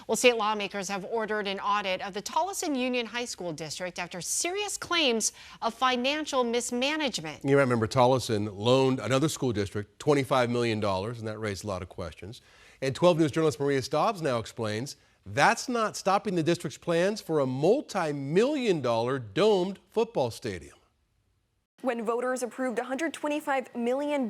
Well, state lawmakers have ordered an audit of the Tolleson Union High School district after serious claims of financial mismanagement. You remember Tolleson loaned another school district $25 million, and that raised a lot of questions. And 12 News journalist Maria Stobbs now explains that's not stopping the district's plans for a multi-million-dollar domed football stadium. When voters approved $125 million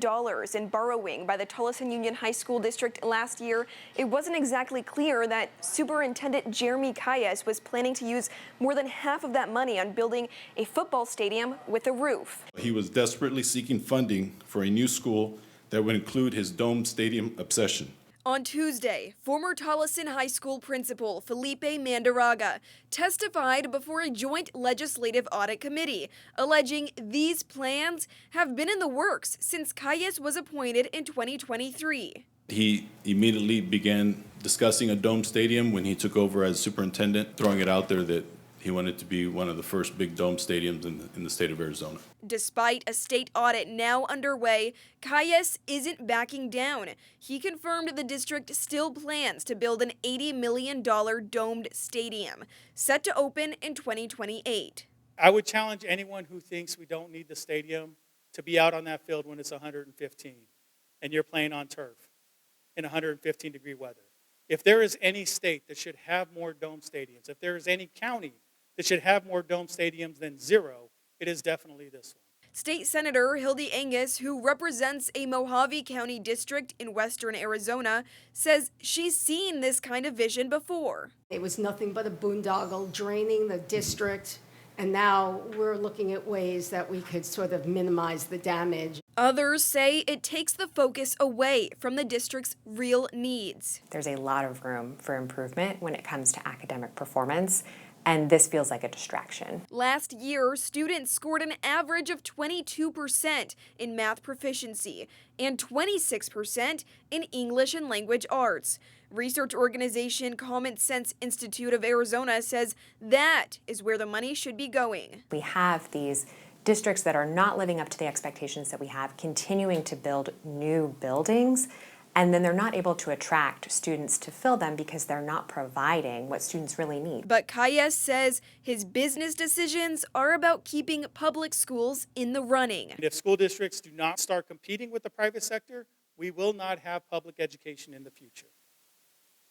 in borrowing by the Tolleson Union High School District last year, it wasn't exactly clear that Superintendent Jeremy Calles was planning to use more than half of that money on building a football stadium with a roof. He was desperately seeking funding for a new school that would include his dome stadium obsession. On Tuesday, former Tolleson High School principal Felipe Mandaraga testified before a joint legislative audit committee, alleging these plans have been in the works since Calles was appointed in 2023. He immediately began discussing a dome stadium when he took over as superintendent, throwing it out there that he wanted to be one of the first big dome stadiums in the state of Arizona. Despite a state audit now underway, Calles isn't backing down. He confirmed the district still plans to build an $80 million domed stadium, set to open in 2028. I would challenge anyone who thinks we don't need the stadium to be out on that field when it's 115 and you're playing on turf in 115-degree weather. If there is any state that should have more dome stadiums, if there is any county that should have more dome stadiums than zero, it is definitely this one. State Senator Hildy Angus, who represents a Mojave County district in western Arizona, says she's seen this kind of vision before. It was nothing but a boondoggle draining the district, and now we're looking at ways that we could sort of minimize the damage. Others say it takes the focus away from the district's real needs. There's a lot of room for improvement when it comes to academic performance, and this feels like a distraction. Last year, students scored an average of 22% in math proficiency and 26% in English and language arts. Research organization Common Sense Institute of Arizona says that is where the money should be going. We have these districts that are not living up to the expectations that we have, continuing to build new buildings, and then they're not able to attract students to fill them because they're not providing what students really need. But Calles says his business decisions are about keeping public schools in the running. And if school districts do not start competing with the private sector, we will not have public education in the future.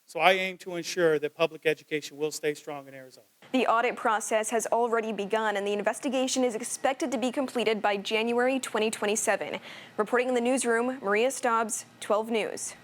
So I aim to ensure that public education will stay strong in Arizona. The audit process has already begun, and the investigation is expected to be completed by January 2027. Reporting in the newsroom, Maria Stobbs, 12 News.